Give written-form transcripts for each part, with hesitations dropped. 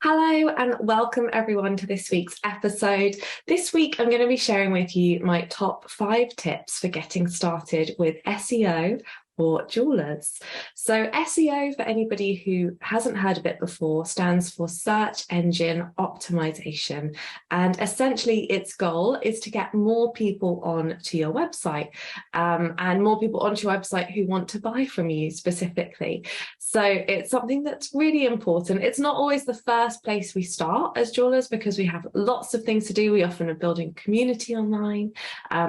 Hello and welcome everyone to this week's episode. This week I'm going to be sharing with you my top 5 tips for getting started with SEO for jewelers. So SEO, for anybody who hasn't heard of it before, stands for Search Engine Optimization. And essentially its goal is to get more people onto your website and more people onto your website who want to buy from you specifically. So it's something that's really important. It's not always the first place we start as jewelers because we have lots of things to do. We often are building community online,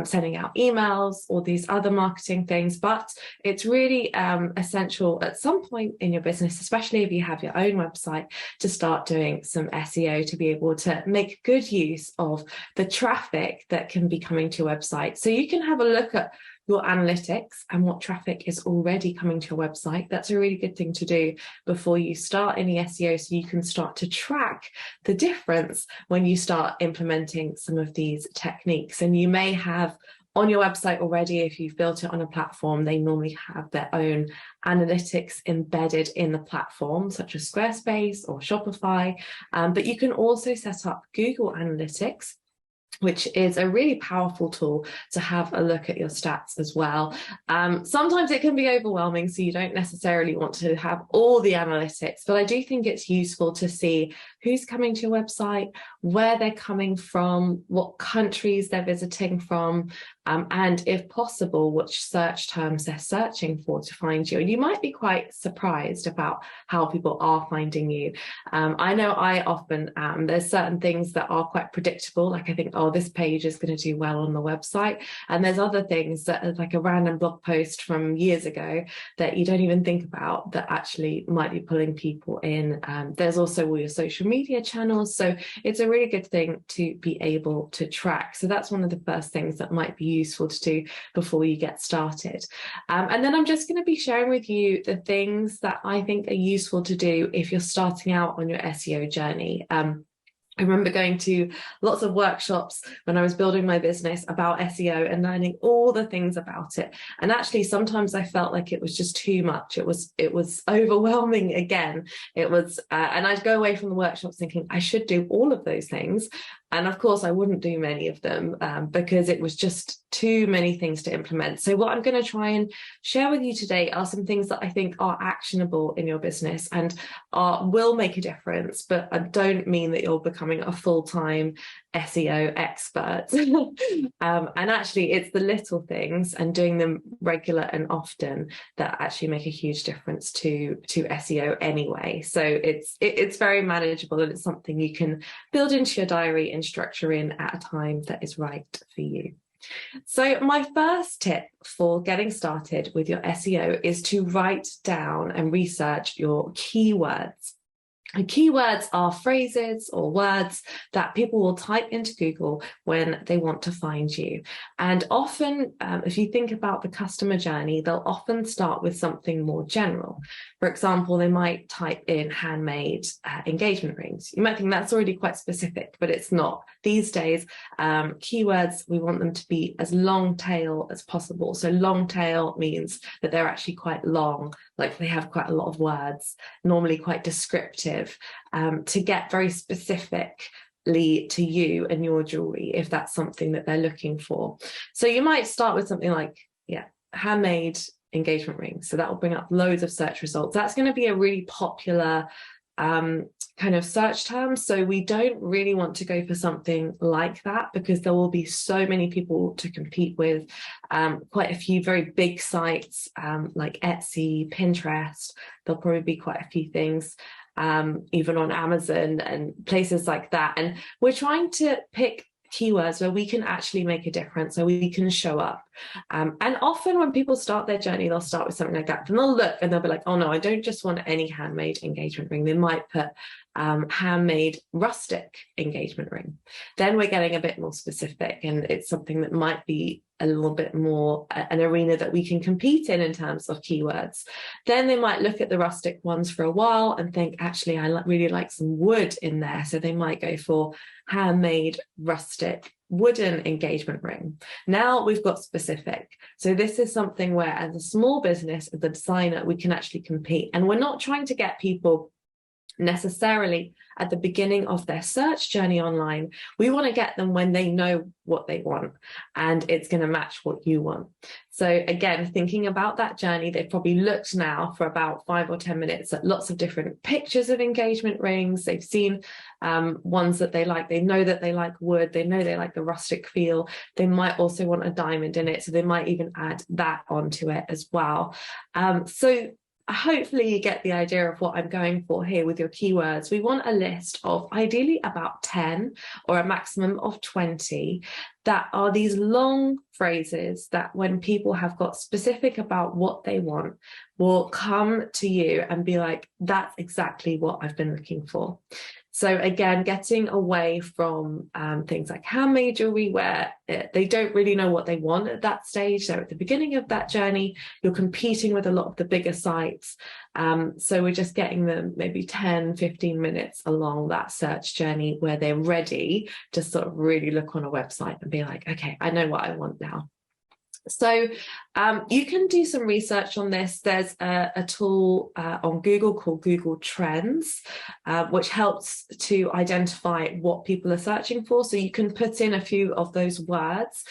sending out emails, all these other marketing things, but it's really essential at some point in your business, especially if you have your own website, to start doing some SEO to be able to make good use of the traffic that can be coming to your website. So you can have a look at your analytics and what traffic is already coming to your website. That's a really good thing to do before you start any SEO, so you can start to track the difference when you start implementing some of these techniques. And you may have on your website already, if you've built it on a platform, they normally have their own analytics embedded in the platform, such as Squarespace or Shopify. But you can also set up Google Analytics, which is a really powerful tool to have a look at your stats as well. Sometimes it can be overwhelming, so you don't necessarily want to have all the analytics, but I do think it's useful to see who's coming to your website, where they're coming from, what countries they're visiting from, and if possible, which search terms they're searching for to find you. And you might be quite surprised about how people are finding you. I know I often am. There's certain things that are quite predictable, like I think, oh, this page is going to do well on the website. And there's other things that are like a random blog post from years ago that you don't even think about that actually might be pulling people in. There's also all your social media channels. So it's a really good thing to be able to track. So that's one of the first things that might be useful to do before you get started. And then I'm just going to be sharing with you the things that I think are useful to do if you're starting out on your SEO journey. I remember going to lots of workshops when I was building my business about SEO and learning all the things about it. And actually, sometimes I felt like it was just too much. It was overwhelming again. It was, and I'd go away from the workshops thinking I should do all of those things. And of course, I wouldn't do many of them because it was just too many things to implement. So what I'm going to try and share with you today are some things that I think are actionable in your business and will make a difference, but I don't mean that you're becoming a full-time SEO expert. And actually, it's the little things and doing them regular and often that actually make a huge difference to SEO anyway. So it's very manageable, and it's something you can build into your diary and structure in at a time that is right for you. So my first tip for getting started with your SEO is to write down and research your keywords. And keywords are phrases or words that people will type into Google when they want to find you. And often, if you think about the customer journey, they'll often start with something more general. For example, they might type in handmade engagement rings. You might think that's already quite specific, but it's not. These days, keywords, we want them to be as long tail as possible. So long tail means that they're actually quite long, like they have quite a lot of words, normally quite descriptive, to get very specifically to you and your jewelry if that's something that they're looking for. So you might start with something like, handmade engagement rings. So that will bring up loads of search results. That's going to be a really popular kind of search term. So we don't really want to go for something like that because there will be so many people to compete with. Quite a few very big sites like Etsy, Pinterest. There'll probably be quite a few things even on Amazon and places like that. And we're trying to pick keywords where we can actually make a difference, so we can show up. And often when people start their journey, they'll start with something like that. Then they'll look and they'll be like, oh no, I don't just want any handmade engagement ring. They might put handmade rustic engagement ring. Then we're getting a bit more specific, and it's something that might be a little bit more an arena that we can compete in terms of keywords. Then they might look at the rustic ones for a while and think, actually, I really like some wood in there. So they might go for handmade rustic wooden engagement ring. Now we've got specific. So this is something where, as a small business, as a designer, we can actually compete. And we're not trying to get people necessarily at the beginning of their search journey online. We want to get them when they know what they want and it's going to match what you want. So again, thinking about that journey, they've probably looked now for about 5 or 10 minutes at lots of different pictures of engagement rings. They've seen ones that they like. They know that they like wood. They know they like the rustic feel. They might also want a diamond in it, so they might even add that onto it as well. So hopefully you get the idea of what I'm going for here with your keywords. We want a list of ideally about 10 or a maximum of 20 that are these long phrases that when people have got specific about what they want, will come to you and be like, that's exactly what I've been looking for. So again, getting away from things like handmade jewelry where they don't really know what they want at that stage. They're at the beginning of that journey. You're competing with a lot of the bigger sites. So we're just getting them maybe 10, 15 minutes along that search journey where they're ready to sort of really look on a website and be like, okay, I know what I want now. So you can do some research on this. There's a tool on Google called Google Trends, which helps to identify what people are searching for. So you can put in a few of those words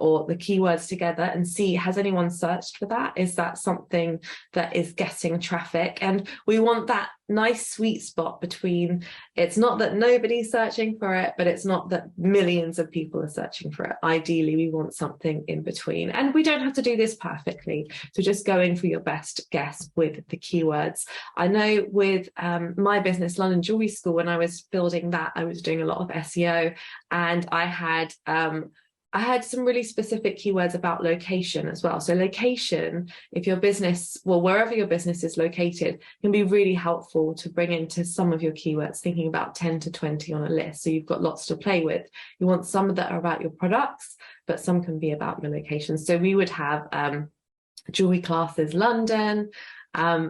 or the keywords together and see, has anyone searched for that? Is that something that is getting traffic? And we want that nice sweet spot between, it's not that nobody's searching for it, but it's not that millions of people are searching for it. Ideally, we want something in between. And we don't have to do this perfectly. So just going for your best guess with the keywords. I know with my business, London Jewellery School, when I was building that, I was doing a lot of SEO, and I had some really specific keywords about location as well. So location, if your business, well, wherever your business is located, can be really helpful to bring into some of your keywords, thinking about 10 to 20 on a list. So you've got lots to play with. You want some that are about your products, but some can be about your location. So we would have jewelry classes London,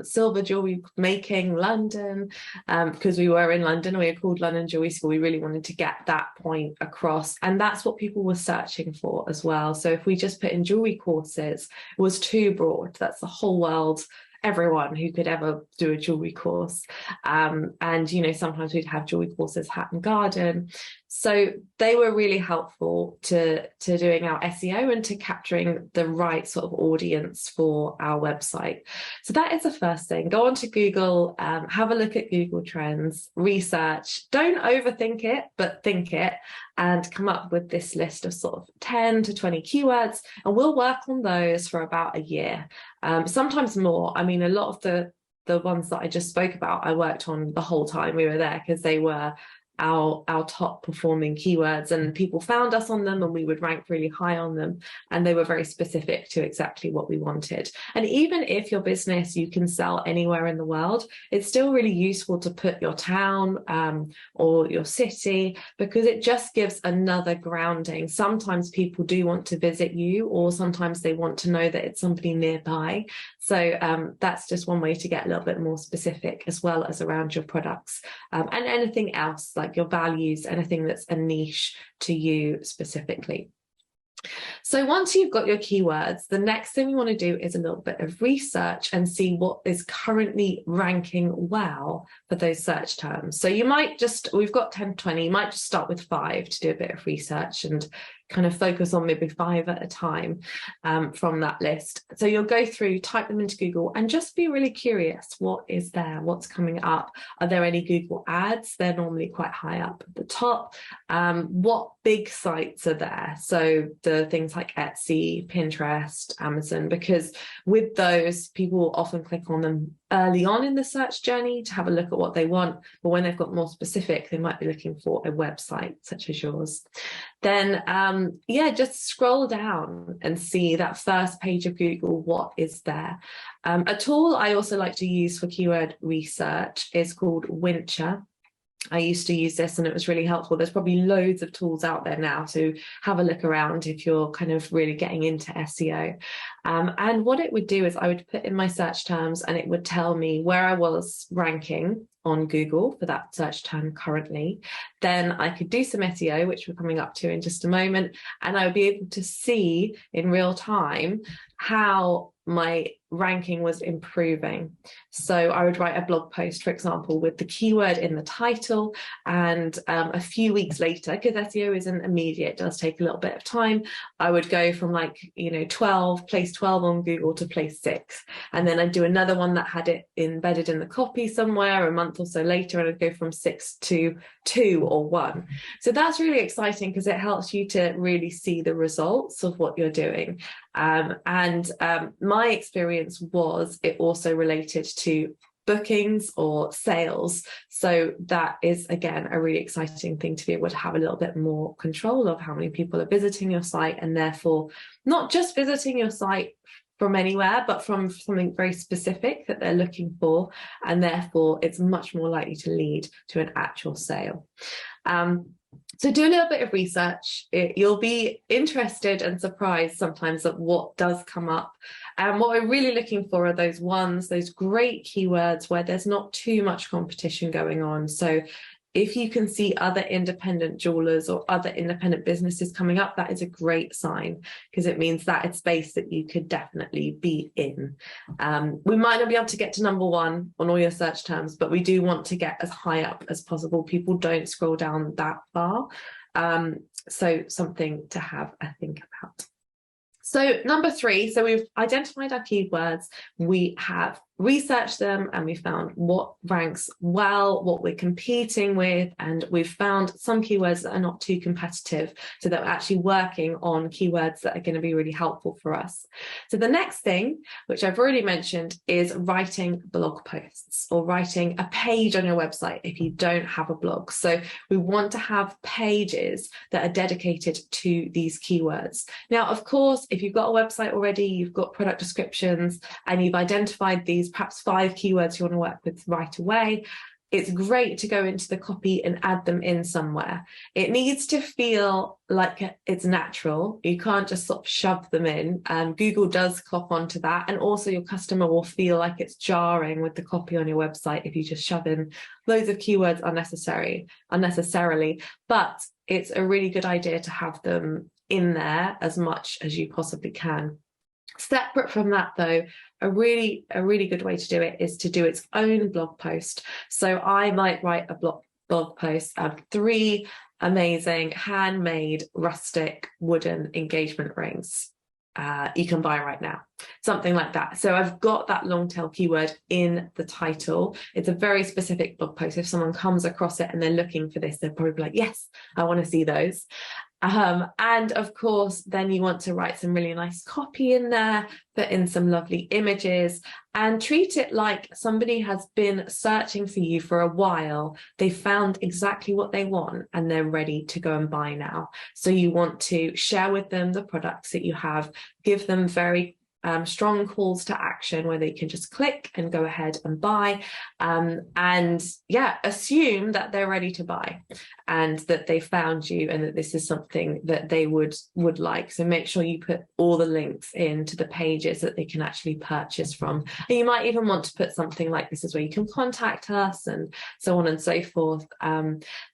silver jewelry making London, because we were in London, we were called London Jewelry School. We really wanted to get that point across, and that's what people were searching for as well. So if we just put in jewelry courses, it was too broad. That's the whole world, everyone who could ever do a jewelry course. And you know, sometimes we'd have jewelry courses, hat and garden. So they were really helpful to doing our SEO and to capturing the right sort of audience for our website. So that is the first thing. Go on to Google, have a look at Google Trends, research. Don't overthink it, but think it, and come up with this list of sort of 10 to 20 keywords. And we'll work on those for about a year, sometimes more. I mean, a lot of the ones that I just spoke about, I worked on the whole time we were there, because they were our top performing keywords, and people found us on them and we would rank really high on them, and they were very specific to exactly what we wanted. And even if your business, you can sell anywhere in the world, it's still really useful to put your town or your city, because it just gives another grounding. Sometimes people do want to visit you, or sometimes they want to know that it's somebody nearby. So that's just one way to get a little bit more specific, as well as around your products and anything else, like your values, anything that's a niche to you specifically. So once you've got your keywords, the next thing you want to do is a little bit of research and see what is currently ranking well for those search terms. So you might just, we've got 10, 20, you might just start with 5 to do a bit of research and kind of focus on maybe 5 at a time from that list. So you'll go through, type them into Google, and just be really curious. What is there? What's coming up? Are there any Google ads? They're normally quite high up at the top. What big sites are there? So the things like Etsy, Pinterest, Amazon, because with those, people will often click on them early on in the search journey to have a look at what they want. But when they've got more specific, they might be looking for a website such as yours. Then, just scroll down and see that first page of Google, what is there. A tool I also like to use for keyword research is called Wincher. I used to use this and it was really helpful. There's probably loads of tools out there now, so have a look around if you're kind of really getting into SEO. And what it would do is I would put in my search terms and it would tell me where I was ranking on Google for that search term currently. Then I could do some SEO, which we're coming up to in just a moment, and I would be able to see in real time how my ranking was improving. So I would write a blog post, for example, with the keyword in the title, and a few weeks later, because SEO isn't immediate, it does take a little bit of time, I would go from like, 12, place 12 on Google to place 6. And then I'd do another one that had it embedded in the copy somewhere a month or so later, and I'd go from 6 to 2 or 1. So that's really exciting because it helps you to really see the results of what you're doing. My experience was it also related to bookings or sales. So that is, again, a really exciting thing to be able to have a little bit more control of how many people are visiting your site, and therefore not just visiting your site from anywhere, but from something very specific that they're looking for, and therefore it's much more likely to lead to an actual sale. So do a little bit of research. You'll be interested and surprised sometimes at what does come up. And what we're really looking for are those great keywords where there's not too much competition going on. So if you can see other independent jewelers or other independent businesses coming up, that is a great sign, because it means that it's space that you could definitely be in. We might not be able to get to number 1 on all your search terms, but we do want to get as high up as possible. People don't scroll down that far. So something to have a think about. So number 3, so we've identified our keywords, we have researched them, and we found what ranks well, what we're competing with, and we've found some keywords that are not too competitive, so that we're actually working on keywords that are going to be really helpful for us. So the next thing, which I've already mentioned, is writing blog posts or writing a page on your website if you don't have a blog. So we want to have pages that are dedicated to these keywords. Now, of course, if you've got a website already, you've got product descriptions, and you've identified these perhaps 5 keywords you want to work with right away, it's great to go into the copy and add them in somewhere. It needs to feel like it's natural. You can't just sort of shove them in. Google does clock onto that, and also your customer will feel like it's jarring with the copy on your website if you just shove in loads of keywords unnecessarily. But it's a really good idea to have them in there as much as you possibly can. Separate from that, though, a really good way to do it is to do its own blog post. So I might write a blog post of 3 amazing handmade rustic wooden engagement rings you can buy right now, something like that. So I've got that long tail keyword in the title. It's a very specific blog post. If someone comes across it and they're looking for this, they'll probably be like, yes, I want to see those. And of course, then you want to write some really nice copy in there, put in some lovely images, and treat it like somebody has been searching for you for a while. They found exactly what they want and they're ready to go and buy now. So you want to share with them the products that you have, give them very strong calls to action where they can just click and go ahead and buy, and assume that they're ready to buy and that they found you and that this is something that they would like. So make sure you put all the links into the pages that they can actually purchase from. And you might even want to put something like, this is where you can contact us, and so on and so forth,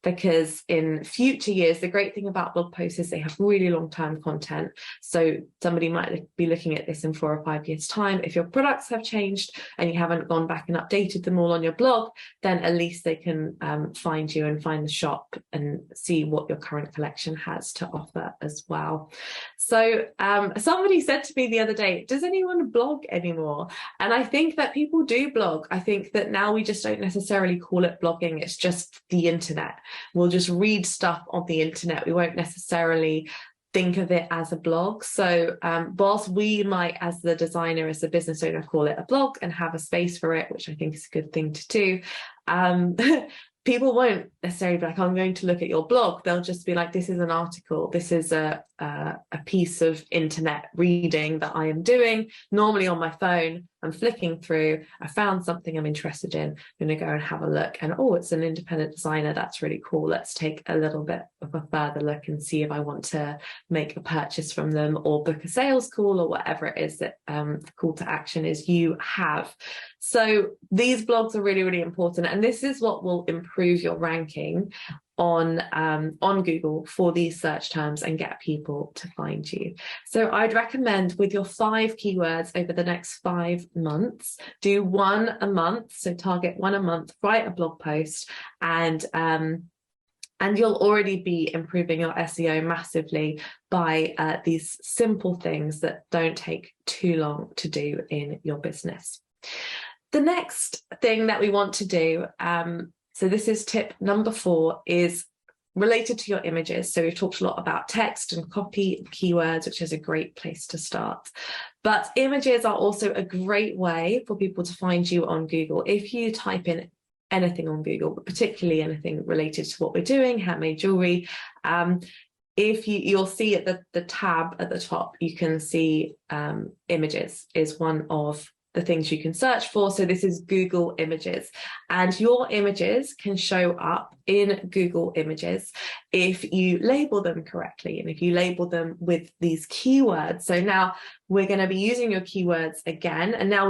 because in future years, the great thing about blog posts is they have really long-term content. So somebody might be looking at this in 4 or 5 years' time. If your products have changed and you haven't gone back and updated them all on your blog, then at least they can find you and find the shop and see what your current collection has to offer as well. So somebody said to me the other day, does anyone blog anymore? And I think that people do blog. I think that now we just don't necessarily call it blogging. It's just the internet. We'll just read stuff on the internet. We won't necessarily think of it as a blog. So whilst we might, as the designer, as the business owner, call it a blog and have a space for it, which I think is a good thing to do, people won't necessarily be like, I'm going to look at your blog. They'll just be like, this is an article. This is a piece of internet reading that I am doing, normally on my phone. I'm flicking through. I found something I'm interested in. I'm going to go and have a look. And oh, it's an independent designer. That's really cool. Let's take a little bit of a further look and see if I want to make a purchase from them or book a sales call or whatever it is that the call to action is you have. So these blogs are really, really important. And this is what will improve your ranking. on Google for these search terms and get people to find you. So I'd recommend with your 5 keywords over the next 5 months, do 1 a month. So target 1 a month, write a blog post, and you'll already be improving your SEO massively by these simple things that don't take too long to do in your business. The next thing that we want to do, so this is tip number 4, is related to your images. So we've talked a lot about text and copy and keywords, which is a great place to start. But images are also a great way for people to find you on Google. If you type in anything on Google, but particularly anything related to what we're doing, handmade jewelry, if you'll see at the tab at the top, you can see images is one of the things you can search for. So this is Google Images, and your images can show up in Google Images if you label them correctly and if you label them with these keywords. So now we're going to be using your keywords again, and now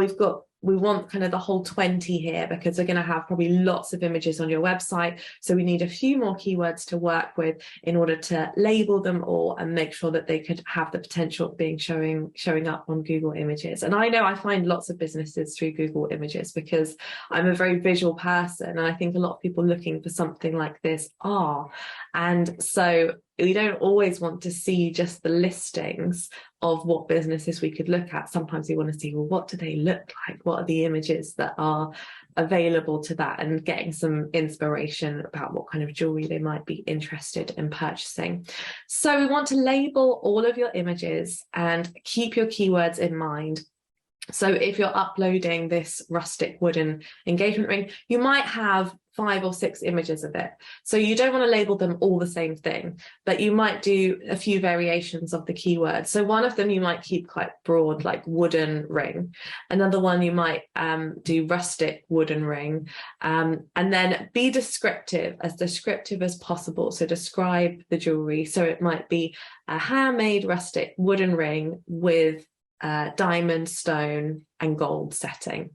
we want kind of the whole 20 here, because we're going to have probably lots of images on your website. So we need a few more keywords to work with in order to label them all and make sure that they could have the potential of being showing up on Google Images. And I know I find lots of businesses through Google Images because I'm a very visual person, and I think a lot of people looking for something like this are. And so we don't always want to see just the listings of what businesses we could look at. Sometimes we want to see, well, what do they look like? What are the images that are available to that, and getting some inspiration about what kind of jewelry they might be interested in purchasing. So we want to label all of your images and keep your keywords in mind. So if you're uploading this rustic wooden engagement ring, you might have 5 or 6 images of it. So you don't want to label them all the same thing, but you might do a few variations of the keyword. So one of them you might keep quite broad, like wooden ring. Another one you might do rustic wooden ring. And then be descriptive as possible. So describe the jewelry. So it might be a handmade rustic wooden ring with diamond, stone and gold setting.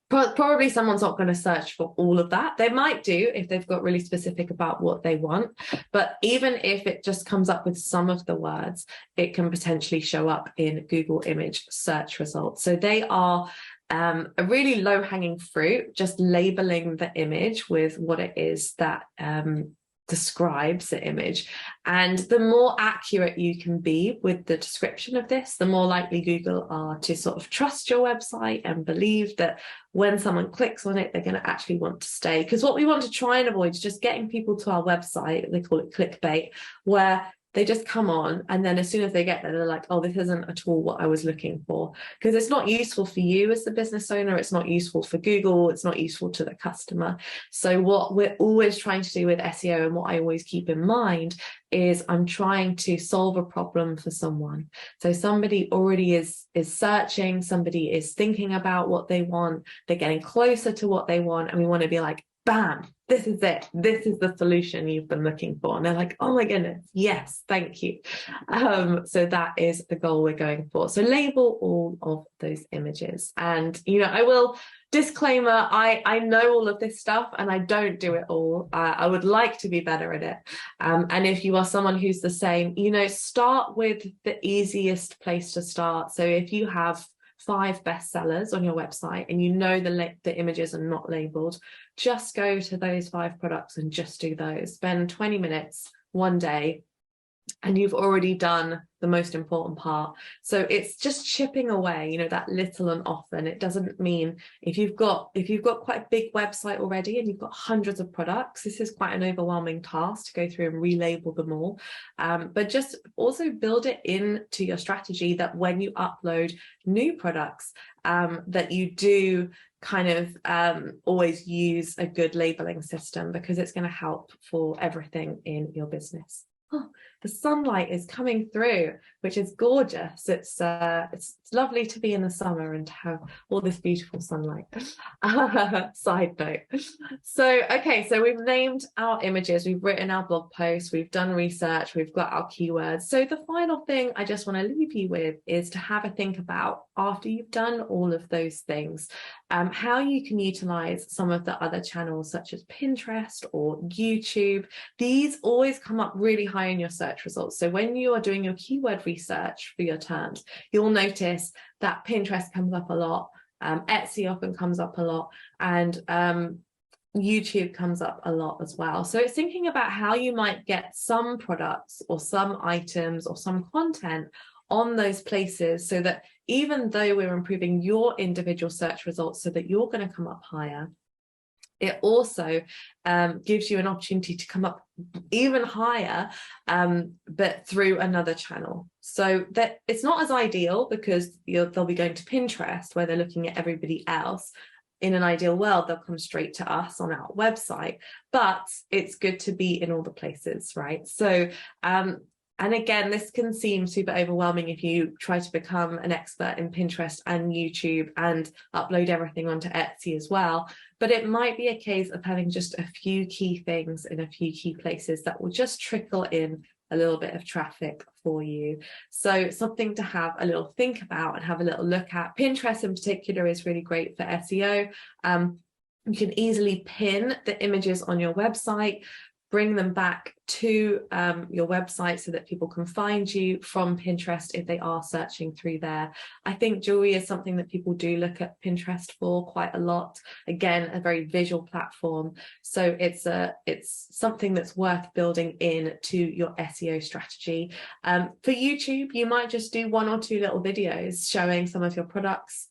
Probably someone's not going to search for all of that. They might do if they've got really specific about what they want, but even if it just comes up with some of the words, it can potentially show up in Google image search results. So they are a really low-hanging fruit, just labeling the image with what it is that describes the image. And the more accurate you can be with the description of this, the more likely Google are to sort of trust your website and believe that when someone clicks on it, they're going to actually want to stay. Because what we want to try and avoid is just getting people to our website, they call it clickbait, where they just come on, and then as soon as they get there, they're like, oh, this isn't at all what I was looking for. Because it's not useful for you as the business owner, it's not useful for Google, it's not useful to the customer. So what we're always trying to do with SEO, and what I always keep in mind, is I'm trying to solve a problem for someone. So somebody already is searching, somebody is thinking about what they want, they're getting closer to what they want, and we want to be like, bam, this is it. This is the solution you've been looking for. And they're like, oh my goodness, yes, thank you. So that is the goal we're going for. So label all of those images. And, you know, I will, disclaimer, I know all of this stuff and I don't do it all. I would like to be better at it. And if you are someone who's the same, you know, start with the easiest place to start. So if you have 5 bestsellers on your website and you know the images are not labeled, just go to those 5 products and just do those. Spend 20 minutes one day and you've already done the most important part. So it's just chipping away, you know, that little and often. It doesn't mean if you've got quite a big website already and you've got hundreds of products, this is quite an overwhelming task to go through and relabel them all. But just also build it into your strategy that when you upload new products, that you do kind of always use a good labeling system, because it's going to help for everything in your business. Oh, the the sunlight is coming through, which is gorgeous. It's lovely to be in the summer and to have all this beautiful sunlight. Side note. So, okay, so we've named our images, we've written our blog posts, we've done research, we've got our keywords. So the final thing I just want to leave you with is to have a think about, after you've done all of those things, how you can utilize some of the other channels such as Pinterest or YouTube. These always come up really high in your search results. So when you are doing your keyword research for your terms, you'll notice that Pinterest comes up a lot, Etsy often comes up a lot, and YouTube comes up a lot as well. So it's thinking about how you might get some products or some items or some content on those places, so that even though we're improving your individual search results so that you're going to come up higher, it also gives you an opportunity to come up even higher, but through another channel. So that it's not as ideal, because they'll be going to Pinterest where they're looking at everybody else. In an ideal world, they'll come straight to us on our website, but it's good to be in all the places, right? So and again, this can seem super overwhelming if you try to become an expert in Pinterest and YouTube and upload everything onto Etsy as well. But it might be a case of having just a few key things in a few key places that will just trickle in a little bit of traffic for you. So something to have a little think about and have a little look at. Pinterest in particular is really great for SEO. You can easily pin the images on your website, bring them back to your website so that people can find you from Pinterest if they are searching through there. I think jewelry is something that people do look at Pinterest for quite a lot. Again, a very visual platform. So it's something that's worth building in to your SEO strategy. For YouTube, you might just do 1 or 2 little videos showing some of your products.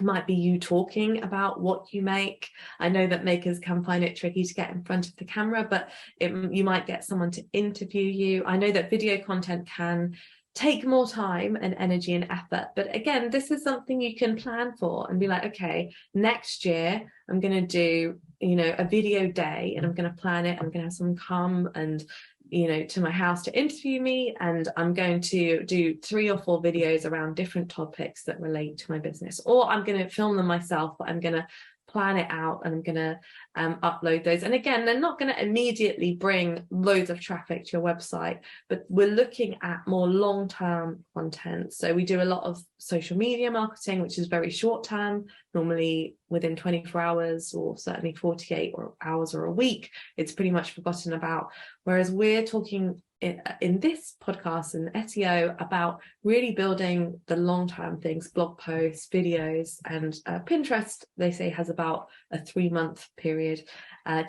Might be you talking about what you make. I know that makers can find it tricky to get in front of the camera, but you might get someone to interview you. I know that video content can take more time and energy and effort, but again, this is something you can plan for and be like, okay, next year I'm going to do, a video day, and I'm going to plan it. I'm going to have someone come and to my house to interview me, and I'm going to do 3 or 4 videos around different topics that relate to my business, or I'm going to film them myself, but I'm going to plan it out and I'm going to upload those. And again, they're not going to immediately bring loads of traffic to your website, but we're looking at more long-term content. So we do a lot of social media marketing, which is very short-term, normally within 24 hours or certainly 48 hours or a week. It's pretty much forgotten about. Whereas we're talking in this podcast and SEO about really building the long-term things, blog posts, videos, and Pinterest, they say, has about a 3-month period,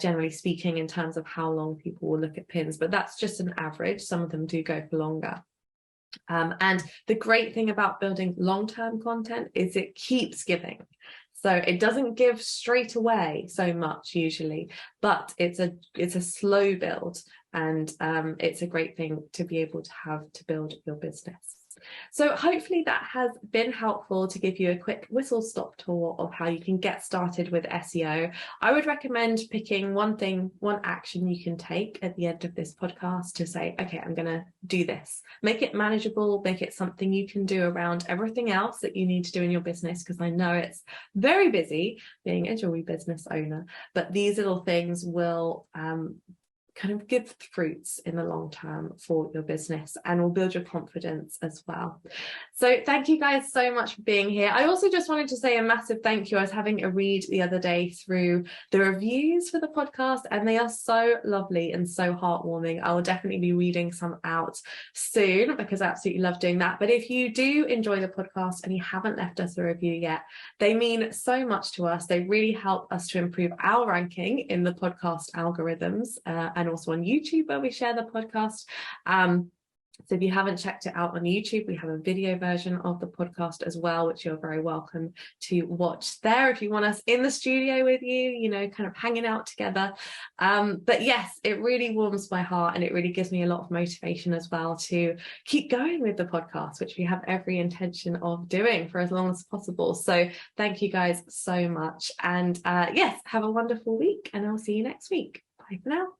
generally speaking, in terms of how long people will look at pins, but that's just an average. Some of them do go for longer. And the great thing about building long-term content is it keeps giving. So it doesn't give straight away so much usually, but it's a slow build, and it's a great thing to be able to have to build your business. So hopefully that has been helpful to give you a quick whistle-stop tour of how you can get started with SEO. I would recommend picking one action you can take at the end of this podcast to say, okay, I'm going to do this. Make it manageable, make it something you can do around everything else that you need to do in your business, because I know it's very busy being a jewelry business owner, but these little things will kind of give fruits in the long term for your business and will build your confidence as well. So thank you guys so much for being here. I also just wanted to say a massive thank you. I was having a read the other day through the reviews for the podcast, and they are so lovely and so heartwarming. I will definitely be reading some out soon because I absolutely love doing that. But if you do enjoy the podcast and you haven't left us a review yet, they mean so much to us. They really help us to improve our ranking in the podcast algorithms, and also on YouTube where we share the podcast. So if you haven't checked it out on YouTube, we have a video version of the podcast as well, which you're very welcome to watch there if you want us in the studio with you, kind of hanging out together. But yes, it really warms my heart, and it really gives me a lot of motivation as well to keep going with the podcast, which we have every intention of doing for as long as possible. So thank you guys so much. And yes, have a wonderful week, and I'll see you next week. Bye for now.